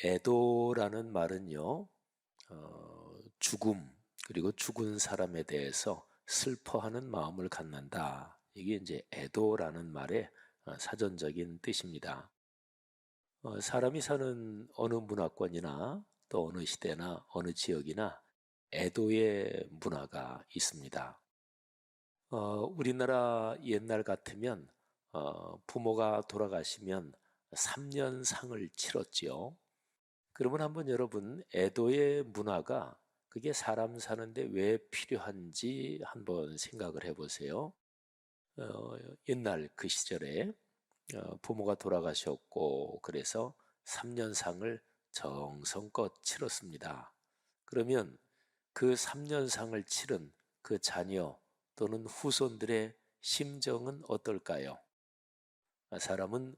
애도라는 말은요, 죽음, 그리고 죽은 사람에 대해서 슬퍼하는 마음을 갖는다. 이게 이제 애도라는 말의 사전적인 뜻입니다. 사람이 사는 어느 문화권이나 또 어느 시대나 어느 지역이나 애도의 문화가 있습니다. 우리나라 옛날 같으면 부모가 돌아가시면 3년상을 치렀지요. 그러면 한번 여러분 애도의 문화가 그게 사람 사는데 왜 필요한지 한번 생각을 해보세요. 옛날 그 시절에 부모가 돌아가셨고 그래서 3년상을 정성껏 치렀습니다. 그러면 그 3년상을 치른 그 자녀 또는 후손들의 심정은 어떨까요? 사람은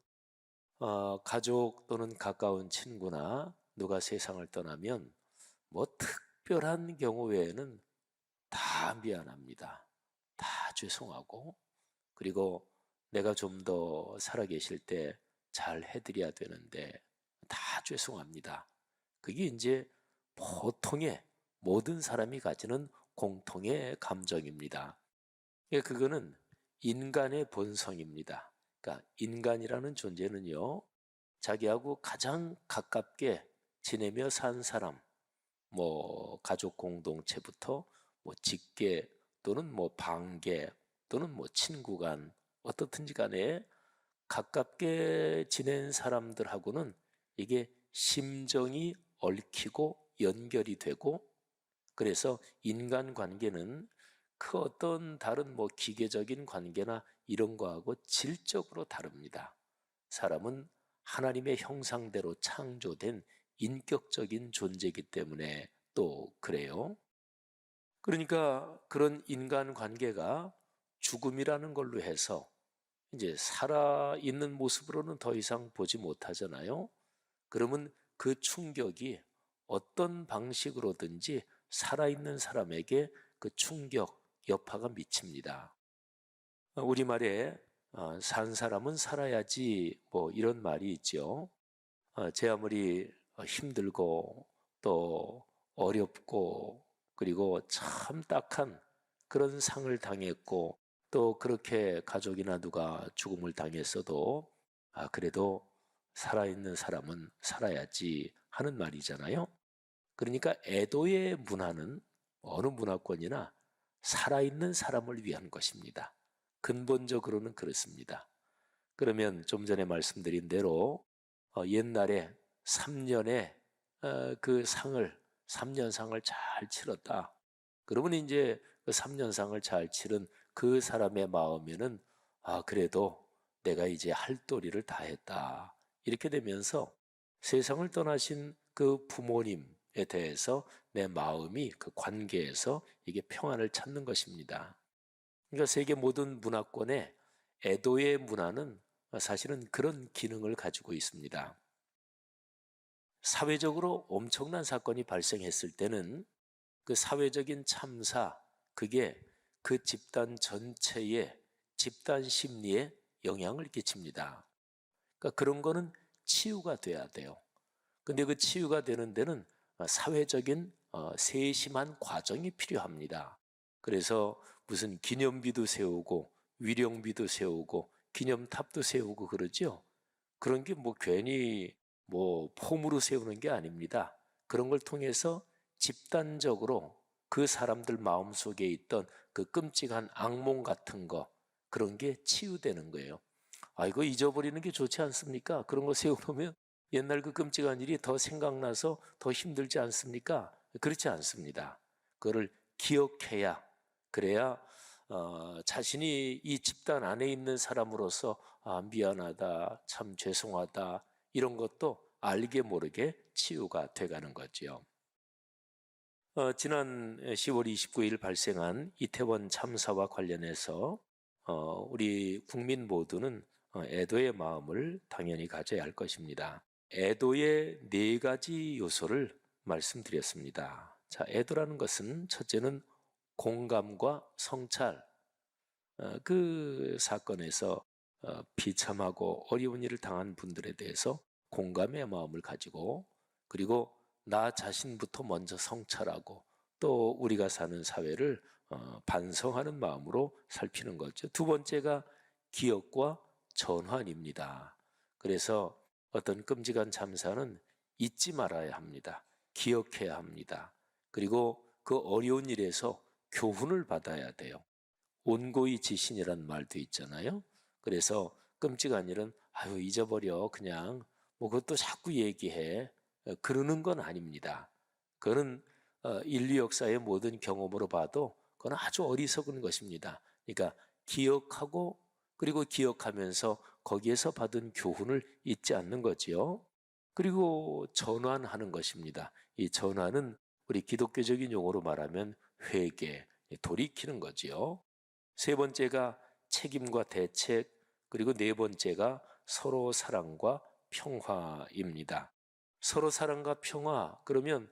가족 또는 가까운 친구나 누가 세상을 떠나면 뭐 특별한 경우 외에는 다 미안합니다. 다 죄송하고 그리고 내가 좀 더 살아계실 때 잘 해드려야 되는데 다 죄송합니다. 그게 이제 보통의 모든 사람이 가지는 공통의 감정입니다. 그거는 인간의 본성입니다. 그러니까 인간이라는 존재는요, 자기하고 가장 가깝게 지내며 산 사람, 뭐 가족 공동체부터 뭐 직계 또는 뭐 반계 또는 뭐 친구 간 어떻든지 간에 가깝게 지낸 사람들하고는 이게 심정이 얽히고 연결이 되고 그래서 인간관계는 그 어떤 다른 뭐 기계적인 관계나 이런 거하고 질적으로 다릅니다. 사람은 하나님의 형상대로 창조된 인격적인 존재이기 때문에 또 그래요. 그러니까 그런 인간관계가 죽음이라는 걸로 해서 이제 살아있는 모습으로는 더 이상 보지 못하잖아요. 그러면 그 충격이 어떤 방식으로든지 살아있는 사람에게 그 충격, 여파가 미칩니다. 우리말에 산 사람은 살아야지 뭐 이런 말이 있죠. 제 아무리 힘들고 또 어렵고 그리고 참 딱한 그런 상을 당했고 또 그렇게 가족이나 누가 죽음을 당했어도 그래도 살아있는 사람은 살아야지 하는 말이잖아요. 그러니까 애도의 문화는 어느 문화권이나 살아있는 사람을 위한 것입니다. 근본적으로는 그렇습니다. 그러면 좀 전에 말씀드린 대로 옛날에 3년의 그 상을 3년상을 잘 치렀다. 그러면 이제 그 3년상을 잘 치른 그 사람의 마음에는 그래도 내가 이제 할 도리를 다 했다. 이렇게 되면서 세상을 떠나신 그 부모님에 대해서 내 마음이 그 관계에서 이게 평안을 찾는 것입니다. 그러니까 세계 모든 문화권의 애도의 문화는 사실은 그런 기능을 가지고 있습니다. 사회적으로 엄청난 사건이 발생했을 때는 그 사회적인 참사, 그게 그 집단 전체의 집단 심리에 영향을 끼칩니다. 그러니까 그런 거는 치유가 돼야 돼요. 근데 그 치유가 되는 데는 사회적인 세심한 과정이 필요합니다. 그래서 무슨 기념비도 세우고 위령비도 세우고 기념탑도 세우고 그러죠. 그런 게 뭐 괜히 뭐 폼으로 세우는 게 아닙니다. 그런 걸 통해서 집단적으로 그 사람들 마음속에 있던 그 끔찍한 악몽 같은 거 그런 게 치유되는 거예요. 이거 잊어버리는 게 좋지 않습니까? 그런 거 세워놓으면 옛날 그 끔찍한 일이 더 생각나서 더 힘들지 않습니까? 그렇지 않습니다. 그거를 기억해야 그래야 자신이 이 집단 안에 있는 사람으로서 미안하다, 참 죄송하다 이런 것도 알게 모르게 치유가 돼가는 거지요. 지난 10월 29일 발생한 이태원 참사와 관련해서 우리 국민 모두는 애도의 마음을 당연히 가져야 할 것입니다. 애도의 네 가지 요소를 말씀드렸습니다. 자, 애도라는 것은 첫째는 공감과 성찰, 그 사건에서 비참하고 어려운 일을 당한 분들에 대해서 공감의 마음을 가지고 그리고 나 자신부터 먼저 성찰하고 또 우리가 사는 사회를 반성하는 마음으로 살피는 거죠. 두 번째가 기억과 전환입니다. 그래서 어떤 끔찍한 참사는 잊지 말아야 합니다. 기억해야 합니다. 그리고 그 어려운 일에서 교훈을 받아야 돼요. 온고이 지신이란 말도 있잖아요. 그래서 끔찍한 일은 아유 잊어버려 그냥 뭐 그것도 자꾸 얘기해 그러는 건 아닙니다. 그거는 인류 역사의 모든 경험으로 봐도 그건 아주 어리석은 것입니다. 그러니까 기억하고 그리고 기억하면서 거기에서 받은 교훈을 잊지 않는 거지요. 그리고 전환하는 것입니다. 이 전환은 우리 기독교적인 용어로 말하면 회개, 돌이키는 거지요. 세 번째가 책임과 대책, 그리고 네 번째가 서로 사랑과 평화입니다. 서로 사랑과 평화, 그러면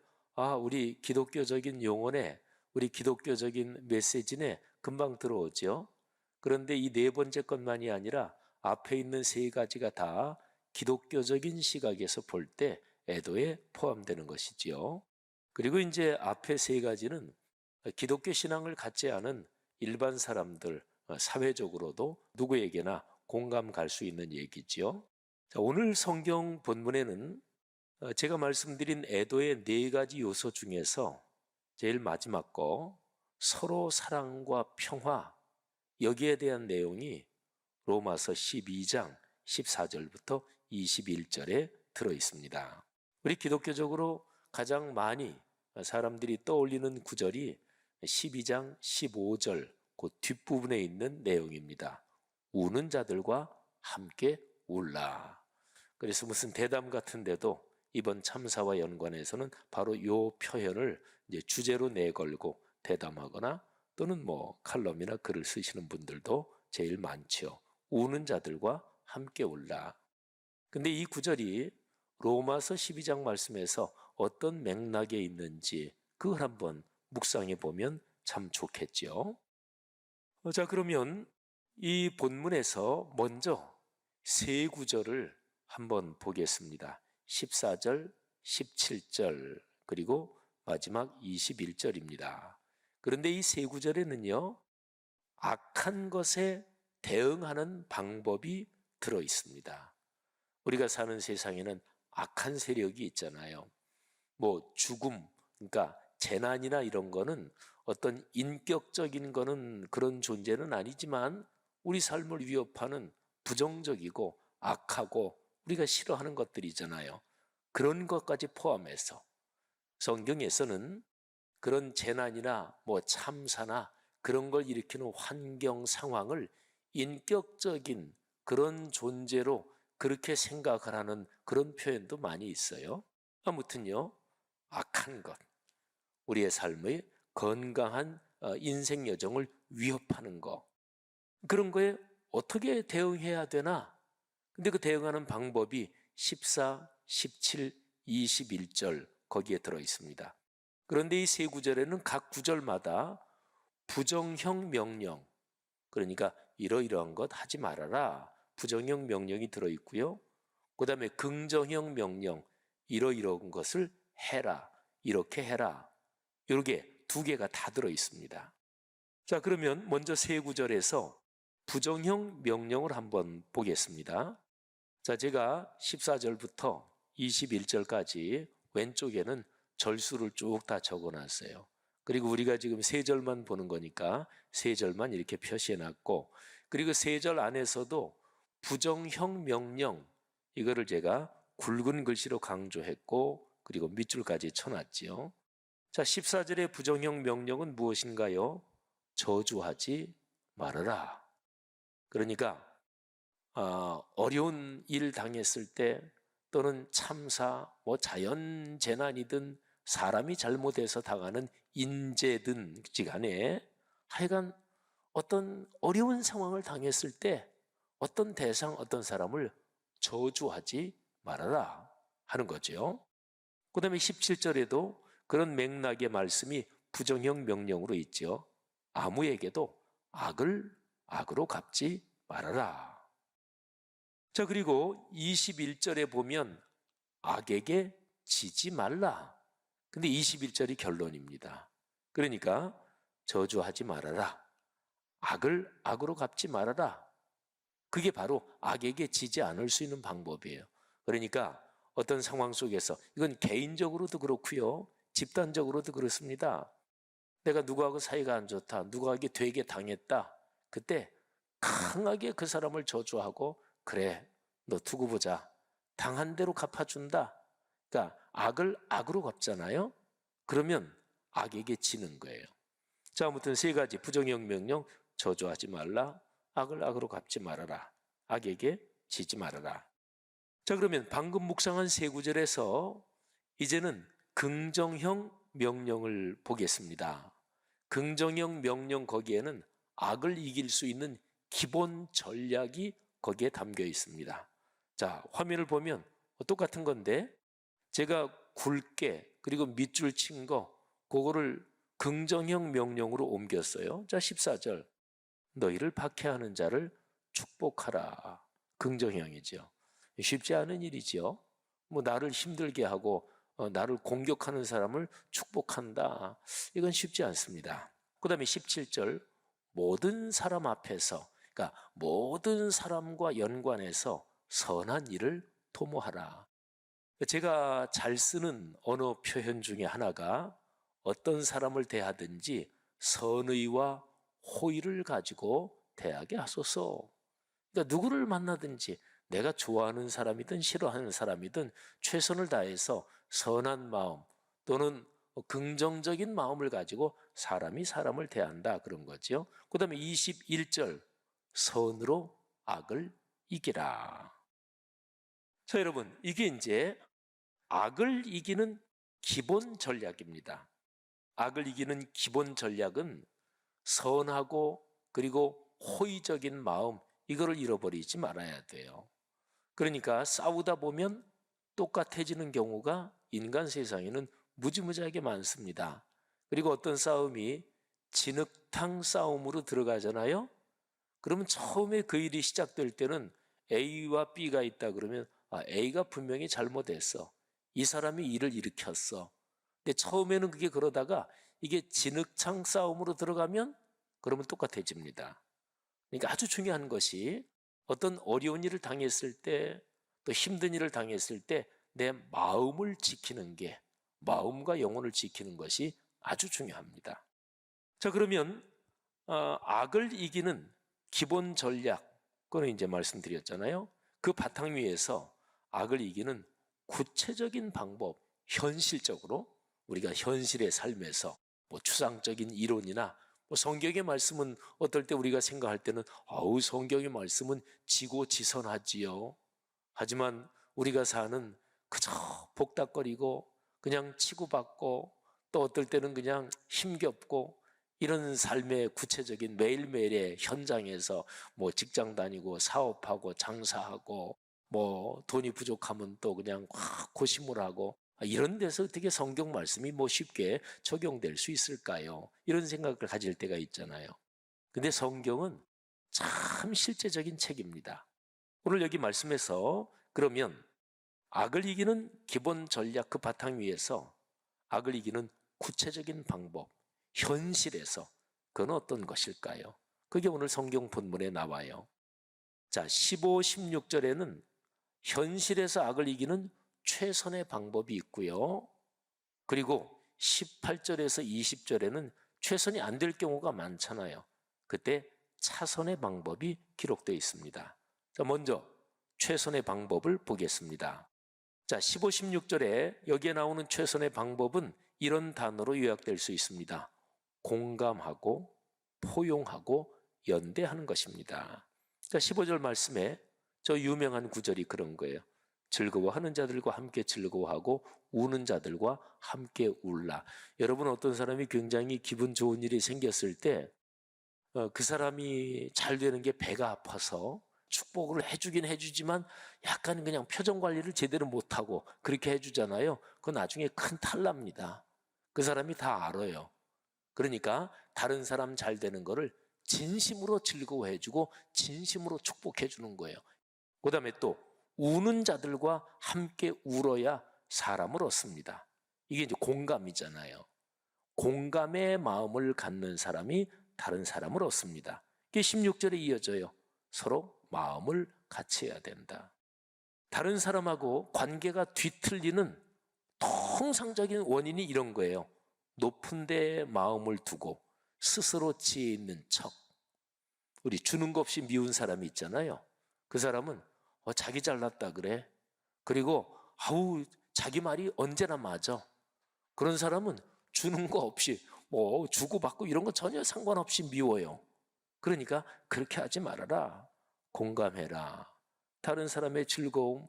우리 기독교적인 용어네, 우리 기독교적인 메시지네 금방 들어오죠. 그런데 이 네 번째 것만이 아니라 앞에 있는 세 가지가 다 기독교적인 시각에서 볼 때 애도에 포함되는 것이지요. 그리고 이제 앞에 세 가지는 기독교 신앙을 갖지 않은 일반 사람들, 사회적으로도 누구에게나 공감 갈 수 있는 얘기지요. 자, 오늘 성경 본문에는 제가 말씀드린 애도의 네 가지 요소 중에서 제일 마지막 거 서로 사랑과 평화, 여기에 대한 내용이 로마서 12장 14절부터 21절에 들어 있습니다. 우리 기독교적으로 가장 많이 사람들이 떠올리는 구절이 12장 15절 그 뒷부분에 있는 내용입니다. 우는 자들과 함께 울라. 그래서 무슨 대담 같은데도 이번 참사와 연관해서는 바로 이 표현을 이제 주제로 내걸고 대담하거나 또는 뭐 칼럼이나 글을 쓰시는 분들도 제일 많죠. 우는 자들과 함께 울라. 근데 이 구절이 로마서 12장 말씀에서 어떤 맥락에 있는지 그걸 한번 묵상해 보면 참 좋겠죠. 자, 그러면 이 본문에서 먼저 세 구절을 한번 보겠습니다. 14절, 17절, 그리고 마지막 21절입니다. 그런데 이 세 구절에는요, 악한 것에 대응하는 방법이 들어 있습니다. 우리가 사는 세상에는 악한 세력이 있잖아요. 뭐 죽음, 그러니까 재난이나 이런 거는 어떤 인격적인 거는 그런 존재는 아니지만 우리 삶을 위협하는 부정적이고 악하고 우리가 싫어하는 것들이잖아요. 그런 것까지 포함해서 성경에서는 그런 재난이나 뭐 참사나 그런 걸 일으키는 환경 상황을 인격적인 그런 존재로 그렇게 생각을 하는 그런 표현도 많이 있어요. 아무튼요, 악한 것, 우리의 삶의 건강한 인생 여정을 위협하는 거, 그런 거에 어떻게 대응해야 되나? 근데 그 대응하는 방법이 14, 17, 21절 거기에 들어 있습니다. 그런데 이 세 구절에는 각 구절마다 부정형 명령, 그러니까 이러이러한 것 하지 말아라, 부정형 명령이 들어있고요. 그 다음에 긍정형 명령, 이러이러한 것을 해라, 이렇게 해라, 이렇게 두 개가 다 들어있습니다. 자, 그러면 먼저 세 구절에서 부정형 명령을 한번 보겠습니다. 자, 제가 14절부터 21절까지 왼쪽에는 절수를 쭉 다 적어놨어요. 그리고 우리가 지금 세 절만 보는 거니까 세 절만 이렇게 표시해놨고, 그리고 세 절 안에서도 부정형 명령, 이거를 제가 굵은 글씨로 강조했고, 그리고 밑줄까지 쳐놨지요. 자, 14절의 부정형 명령은 무엇인가요? 저주하지 말아라. 그러니까 어려운 일 당했을 때 또는 참사, 뭐 자연 재난이든 사람이 잘못해서 당하는 인재든 간에 하여간 어떤 어려운 상황을 당했을 때 어떤 대상, 어떤 사람을 저주하지 말아라 하는 거죠. 그 다음에 17절에도 그런 맥락의 말씀이 부정형 명령으로 있죠. 아무에게도 악을 악으로 갚지 말아라. 자, 그리고 21절에 보면 악에게 지지 말라. 근데 21절이 결론입니다. 그러니까 저주하지 말아라. 악을 악으로 갚지 말아라. 그게 바로 악에게 지지 않을 수 있는 방법이에요. 그러니까 어떤 상황 속에서, 이건 개인적으로도 그렇고요, 집단적으로도 그렇습니다. 내가 누구하고 사이가 안 좋다, 누구에게 되게 당했다. 그때 강하게 그 사람을 저주하고, 그래, 너 두고 보자, 당한 대로 갚아준다. 그러니까 악을 악으로 갚잖아요. 그러면 악에게 지는 거예요. 자, 아무튼 세 가지 부정형 명령: 저주하지 말라, 악을 악으로 갚지 말아라, 악에게 지지 말아라. 자, 그러면 방금 묵상한 세 구절에서 이제는 긍정형 명령을 보겠습니다. 긍정형 명령, 거기에는 악을 이길 수 있는 기본 전략이 거기에 담겨 있습니다. 자, 화면을 보면 똑같은 건데, 제가 굵게 그리고 밑줄 친 거, 그거를 긍정형 명령으로 옮겼어요. 자, 14절. 너희를 박해하는 자를 축복하라. 긍정형이죠. 쉽지 않은 일이죠. 뭐 나를 힘들게 하고 나를 공격하는 사람을 축복한다, 이건 쉽지 않습니다. 그 다음에 17절. 모든 사람 앞에서, 그러니까 모든 사람과 연관해서 선한 일을 도모하라. 제가 잘 쓰는 언어 표현 중에 하나가, 어떤 사람을 대하든지 선의와 호의를 가지고 대하게 하소서. 그러니까 누구를 만나든지, 내가 좋아하는 사람이든 싫어하는 사람이든 최선을 다해서 선한 마음 또는 긍정적인 마음을 가지고 사람이 사람을 대한다, 그런 거죠. 그 다음에 21절. 선으로 악을 이기라. 자, 여러분, 이게 이제 악을 이기는 기본 전략입니다. 악을 이기는 기본 전략은 선하고 그리고 호의적인 마음, 이거를 잃어버리지 말아야 돼요. 그러니까 싸우다 보면 똑같아지는 경우가 인간 세상에는 무지무지하게 많습니다. 그리고 어떤 싸움이 진흙탕 싸움으로 들어가잖아요. 그러면 처음에 그 일이 시작될 때는 A와 B가 있다 그러면, A가 분명히 잘못했어, 이 사람이 일을 일으켰어. 근데 처음에는 그게 그러다가 이게 진흙탕 싸움으로 들어가면 그러면 똑같아집니다. 그러니까 아주 중요한 것이, 어떤 어려운 일을 당했을 때, 또 힘든 일을 당했을 때 내 마음을 지키는 게, 마음과 영혼을 지키는 것이 아주 중요합니다. 자, 그러면 악을 이기는 기본 전략, 그거는 이제 말씀드렸잖아요. 그 바탕 위에서 악을 이기는 구체적인 방법, 현실적으로 우리가 현실의 삶에서 뭐 추상적인 이론이나 뭐 성경의 말씀은 어떨 때 우리가 생각할 때는 성경의 말씀은 지고지선하지요. 하지만 우리가 사는 그저 복닥거리고 그냥 치고받고, 또 어떨 때는 그냥 힘겹고, 이런 삶의 구체적인 매일매일의 현장에서 뭐 직장 다니고 사업하고 장사하고, 뭐 돈이 부족하면 또 그냥 확 고심을 하고, 이런 데서 어떻게 성경 말씀이 뭐 쉽게 적용될 수 있을까요? 이런 생각을 가질 때가 있잖아요. 근데 성경은 참 실제적인 책입니다. 오늘 여기 말씀에서 그러면 악을 이기는 기본 전략, 그 바탕 위에서 악을 이기는 구체적인 방법, 현실에서 그건 어떤 것일까요? 그게 오늘 성경 본문에 나와요. 자, 15, 16절에는 현실에서 악을 이기는 최선의 방법이 있고요. 그리고 18절에서 20절에는 최선이 안 될 경우가 많잖아요. 그때 차선의 방법이 기록되어 있습니다. 자, 먼저 최선의 방법을 보겠습니다. 자, 15, 16절에 여기에 나오는 최선의 방법은 이런 단어로 요약될 수 있습니다. 공감하고 포용하고 연대하는 것입니다. 자, 15절 말씀에 저 유명한 구절이 그런 거예요. 즐거워하는 자들과 함께 즐거워하고 우는 자들과 함께 울라. 여러분, 어떤 사람이 굉장히 기분 좋은 일이 생겼을 때 그 사람이 잘 되는 게 배가 아파서 축복을 해주긴 해주지만 약간 그냥 표정 관리를 제대로 못하고 그렇게 해주잖아요. 그건 나중에 큰 탈납니다. 그 사람이 다 알아요. 그러니까 다른 사람 잘 되는 거를 진심으로 즐거워해주고 진심으로 축복해주는 거예요. 그 다음에 또 우는 자들과 함께 울어야 사람을 얻습니다. 이게 이제 공감이잖아요. 공감의 마음을 갖는 사람이 다른 사람을 얻습니다. 이게 16절에 이어져요. 서로 마음을 같이 해야 된다. 다른 사람하고 관계가 뒤틀리는 통상적인 원인이 이런 거예요. 높은 데 마음을 두고 스스로 지혜 있는 척. 우리 주는 거 없이 미운 사람이 있잖아요. 그 사람은 자기 잘났다 그래. 그리고 자기 말이 언제나 맞아. 그런 사람은 주는 거 없이 뭐 주고받고 이런 거 전혀 상관없이 미워요. 그러니까 그렇게 하지 말아라. 공감해라. 다른 사람의 즐거움,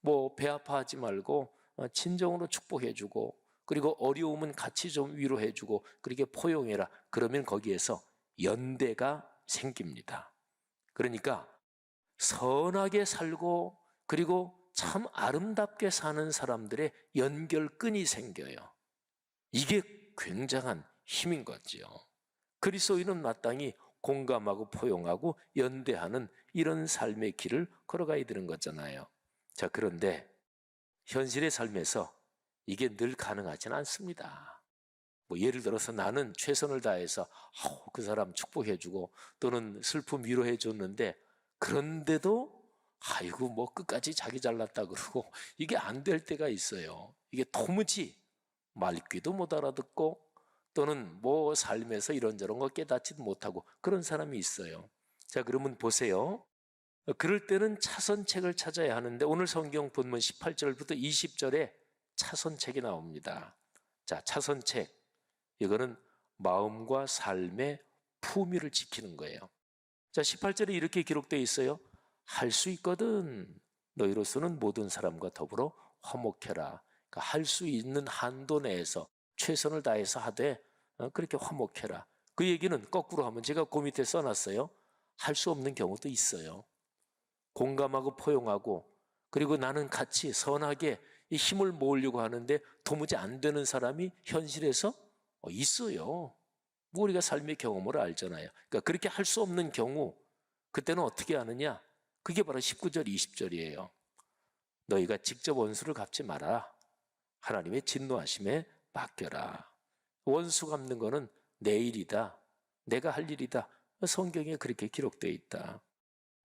뭐 배 아파하지 말고 진정으로 축복해주고, 그리고 어려움은 같이 좀 위로해주고, 그렇게 포용해라. 그러면 거기에서 연대가 생깁니다. 그러니까 선하게 살고 그리고 참 아름답게 사는 사람들의 연결끈이 생겨요. 이게 굉장한 힘인 거지요. 그리스도인은 마땅히 공감하고 포용하고 연대하는 이런 삶의 길을 걸어가야 되는 거잖아요. 자, 그런데 현실의 삶에서 이게 늘 가능하지는 않습니다. 뭐 예를 들어서 나는 최선을 다해서 그 사람 축복해주고 또는 슬픔 위로해줬는데, 그런데도 아이고 뭐 끝까지 자기 잘났다 그러고 이게 안 될 때가 있어요. 이게 도무지 말귀도 못 알아듣고 또는 뭐 삶에서 이런저런 거 깨닫지도 못하고 그런 사람이 있어요. 자, 그러면 보세요. 그럴 때는 차선책을 찾아야 하는데 오늘 성경 본문 18절부터 20절에 차선책이 나옵니다. 자, 차선책. 이거는 마음과 삶의 품위를 지키는 거예요. 자, 18절에 이렇게 기록되어 있어요. 할 수 있거든. 너희로서는 모든 사람과 더불어 화목해라. 그러니까 할 수 있는 한도 내에서 최선을 다해서 하되 그렇게 화목해라. 그 얘기는 거꾸로 하면 제가 그 밑에 써놨어요. 할 수 없는 경우도 있어요. 공감하고 포용하고 그리고 나는 같이 선하게 힘을 모으려고 하는데 도무지 안 되는 사람이 현실에서 있어요. 뭐 우리가 삶의 경험으로 알잖아요. 그러니까 그렇게 할 수 없는 경우 그때는 어떻게 하느냐? 그게 바로 19절 20절이에요. 너희가 직접 원수를 갚지 마라. 하나님의 진노하심에 맡겨라. 원수 갚는 거는 내 일이다. 내가 할 일이다. 성경에 그렇게 기록되어 있다.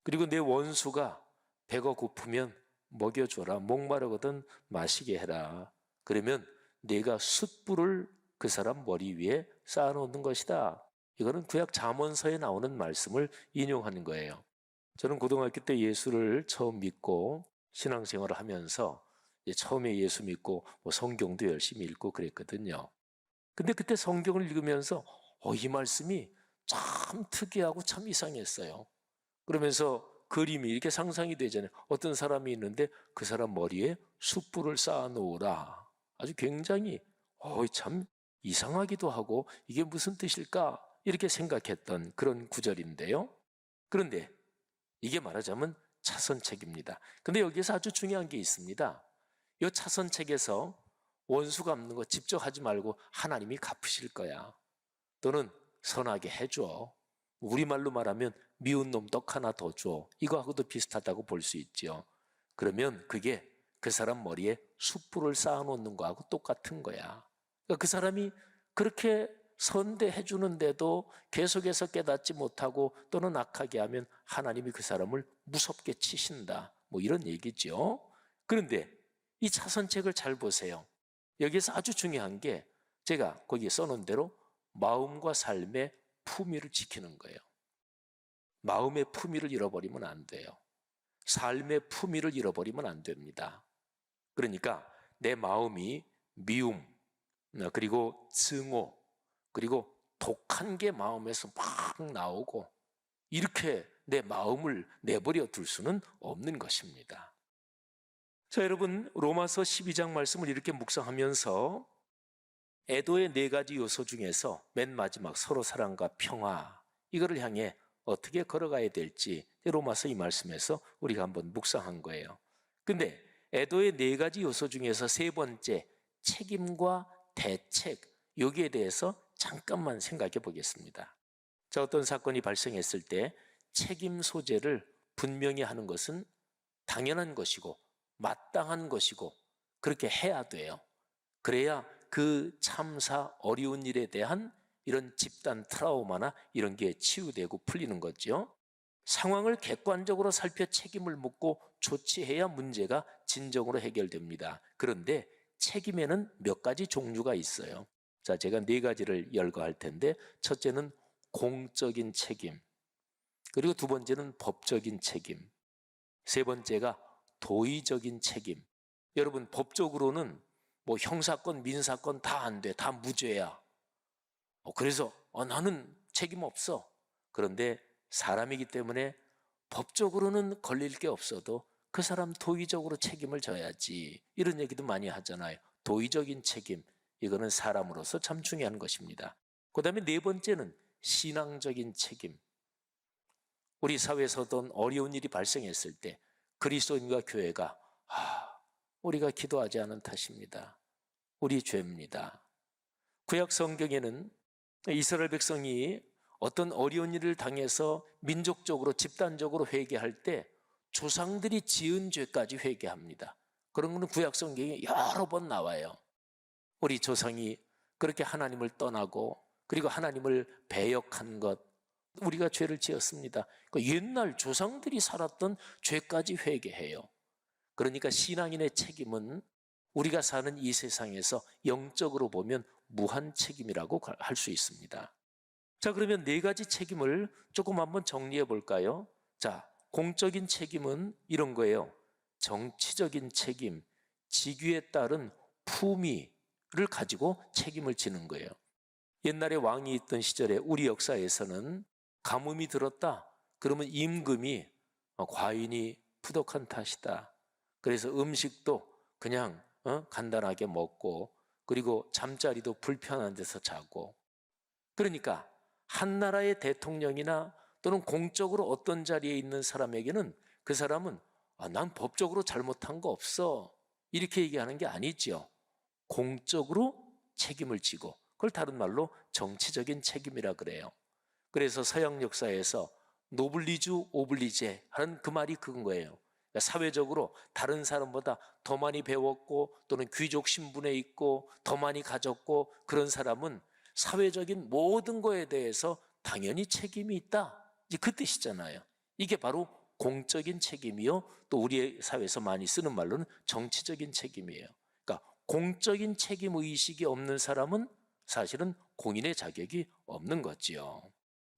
그리고 내 원수가 배가 고프면 먹여줘라. 목마르거든 마시게 해라. 그러면 내가 숯불을 그 사람 머리 위에 쌓아놓는 것이다. 이거는 구약 잠언서에 나오는 말씀을 인용하는 거예요. 저는 고등학교 때 예수를 처음 믿고 신앙생활을 하면서 처음에 예수 믿고 뭐 성경도 열심히 읽고 그랬거든요. 근데 그때 성경을 읽으면서 이 말씀이 참 특이하고 참 이상했어요. 그러면서 그림이 이렇게 상상이 되잖아요. 어떤 사람이 있는데 그 사람 머리에 숯불을 쌓아 놓으라. 아주 굉장히 참 이상하기도 하고 이게 무슨 뜻일까? 이렇게 생각했던 그런 구절인데요. 그런데 이게 말하자면 차선책입니다. 근데 여기서 아주 중요한 게 있습니다. 이 차선책에서 원수 갚는 거 직접 하지 말고 하나님이 갚으실 거야. 또는 선하게 해줘. 우리말로 말하면 미운 놈 떡 하나 더 줘. 이거하고도 비슷하다고 볼 수 있죠. 그러면 그게 그 사람 머리에 숯불을 쌓아놓는 거하고 똑같은 거야. 그러니까 그 사람이 그렇게 선대해 주는데도 계속해서 깨닫지 못하고 또는 악하게 하면 하나님이 그 사람을 무섭게 치신다. 뭐 이런 얘기죠. 그런데 이 차선책을 잘 보세요. 여기서 아주 중요한 게 제가 거기에 써놓은 대로 마음과 삶의 품위를 지키는 거예요. 마음의 품위를 잃어버리면 안 돼요. 삶의 품위를 잃어버리면 안 됩니다. 그러니까 내 마음이 미움, 그리고 증오, 그리고 독한 게 마음에서 막 나오고 이렇게 내 마음을 내버려 둘 수는 없는 것입니다. 자, 여러분, 로마서 12장 말씀을 이렇게 묵상하면서 애도의 4가지 요소 중에서 맨 마지막 서로 사랑과 평화, 이거를 향해 어떻게 걸어가야 될지 로마서 이 말씀에서 우리가 한번 묵상한 거예요. 근데 애도의 4가지 요소 중에서 3번째 책임과 대책, 여기에 대해서 잠깐만 생각해 보겠습니다. 자, 어떤 사건이 발생했을 때 책임 소재를 분명히 하는 것은 당연한 것이고 마땅한 것이고 그렇게 해야 돼요. 그래야 그 참사 어려운 일에 대한 이런 집단 트라우마나 이런 게 치유되고 풀리는 거죠. 상황을 객관적으로 살펴 책임을 묻고 조치해야 문제가 진정으로 해결됩니다. 그런데 책임에는 몇 가지 종류가 있어요. 자, 제가 네 가지를 열거할 텐데, 첫째는 공적인 책임, 그리고 두 번째는 법적인 책임, 세 번째가 도의적인 책임. 여러분, 법적으로는 뭐 형사건, 민사건 다 안 돼. 다 무죄야. 그래서 나는 책임 없어. 그런데 사람이기 때문에 법적으로는 걸릴 게 없어도 그 사람 도의적으로 책임을 져야지. 이런 얘기도 많이 하잖아요. 도의적인 책임. 이거는 사람으로서 참 중요한 것입니다. 그 다음에 네 번째는 신앙적인 책임. 우리 사회에서 어떤 어려운 일이 발생했을 때 그리스도인과 교회가 우리가 기도하지 않은 탓입니다. 우리 죄입니다. 구약 성경에는 이스라엘 백성이 어떤 어려운 일을 당해서 민족적으로 집단적으로 회개할 때 조상들이 지은 죄까지 회개합니다. 그런 것은 구약 성경에 여러 번 나와요. 우리 조상이 그렇게 하나님을 떠나고 그리고 하나님을 배역한 것, 우리가 죄를 지었습니다. 옛날 조상들이 살았던 죄까지 회개해요. 그러니까 신앙인의 책임은 우리가 사는 이 세상에서 영적으로 보면 무한 책임이라고 할 수 있습니다. 자, 그러면 네 가지 책임을 조금 한번 정리해 볼까요? 자, 공적인 책임은 이런 거예요. 정치적인 책임, 직위에 따른 품위를 가지고 책임을 지는 거예요. 옛날에 왕이 있던 시절에 우리 역사에서는 가뭄이 들었다. 그러면 임금이 과인이 부족한 탓이다. 그래서 음식도 그냥 간단하게 먹고 그리고 잠자리도 불편한 데서 자고. 그러니까 한 나라의 대통령이나 또는 공적으로 어떤 자리에 있는 사람에게는 그 사람은 난 법적으로 잘못한 거 없어 이렇게 얘기하는 게 아니죠. 공적으로 책임을 지고, 그걸 다른 말로 정치적인 책임이라 그래요. 그래서 서양 역사에서 노블리주 오블리제 하는 그 말이 그건 거예요. 그러니까 사회적으로 다른 사람보다 더 많이 배웠고 또는 귀족 신분에 있고 더 많이 가졌고 그런 사람은 사회적인 모든 거에 대해서 당연히 책임이 있다. 이제 그 뜻이잖아요. 이게 바로 공적인 책임이요. 또 우리 사회에서 많이 쓰는 말로는 정치적인 책임이에요. 그러니까 공적인 책임 의식이 없는 사람은 사실은 공인의 자격이 없는 거지요.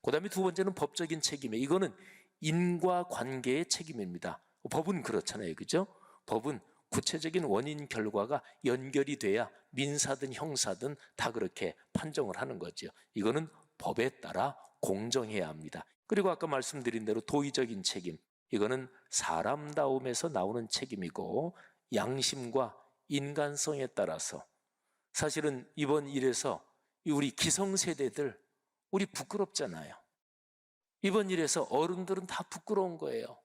그 다음에 두 번째는 법적인 책임이에요. 이거는 인과관계의 책임입니다. 법은 그렇잖아요. 그죠? 법은 구체적인 원인 결과가 연결이 돼야 민사든 형사든 다 그렇게 판정을 하는 거죠. 이거는 법에 따라 공정해야 합니다. 그리고 아까 말씀드린 대로 도의적인 책임, 이거는 사람다움에서 나오는 책임이고 양심과 인간성에 따라서 사실은 이번 일에서 우리 기성세대들 우리 부끄럽잖아요. 이번 일에서 어른들은 다 부끄러운 거예요.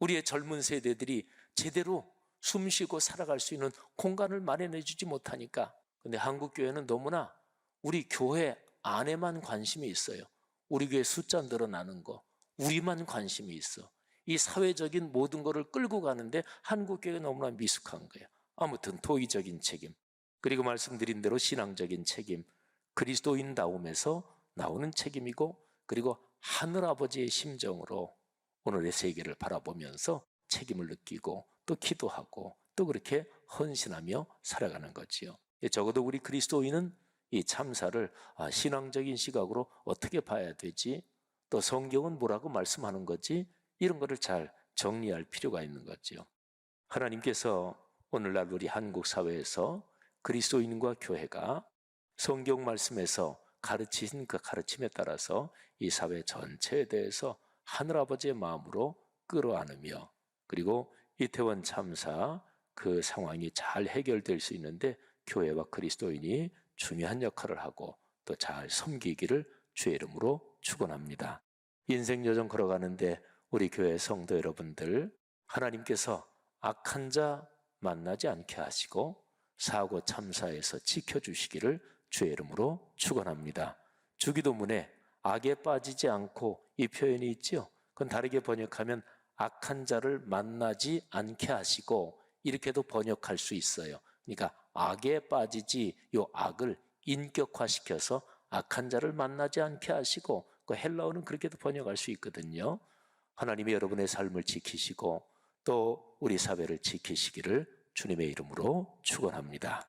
우리의 젊은 세대들이 제대로 숨쉬고 살아갈 수 있는 공간을 마련해 주지 못하니까. 근데 한국교회는 너무나 우리 교회 안에만 관심이 있어요. 우리 교회 숫자 늘어나는 거, 우리만 관심이 있어. 이 사회적인 모든 거를 끌고 가는데 한국교회가 너무나 미숙한 거예요. 아무튼 도의적인 책임, 그리고 말씀드린 대로 신앙적인 책임, 그리스도인다움에서 나오는 책임이고, 그리고 하늘아버지의 심정으로 오늘의 세계를 바라보면서 책임을 느끼고 또 기도하고 또 그렇게 헌신하며 살아가는 거지요. 적어도 우리 그리스도인은 이 참사를 신앙적인 시각으로 어떻게 봐야 되지? 또 성경은 뭐라고 말씀하는 거지? 이런 거를 잘 정리할 필요가 있는 거지요. 하나님께서 오늘날 우리 한국 사회에서 그리스도인과 교회가 성경 말씀에서 가르치신 그 가르침에 따라서 이 사회 전체에 대해서 하늘아버지의 마음으로 끌어안으며, 그리고 이태원 참사 그 상황이 잘 해결될 수 있는데 교회와 그리스도인이 중요한 역할을 하고 또 잘 섬기기를 주의 이름으로 축원합니다. 인생 여정 걸어가는데 우리 교회 성도 여러분들, 하나님께서 악한 자 만나지 않게 하시고 사고 참사에서 지켜주시기를 주의 이름으로 축원합니다. 주기도문에 악에 빠지지 않고 이 표현이 있죠. 그건 다르게 번역하면 악한 자를 만나지 않게 하시고 이렇게도 번역할 수 있어요. 그러니까 악에 빠지지 요 악을 인격화시켜서 악한 자를 만나지 않게 하시고, 그 헬라어는 그렇게도 번역할 수 있거든요. 하나님이 여러분의 삶을 지키시고 또 우리 사회를 지키시기를 주님의 이름으로 축원합니다.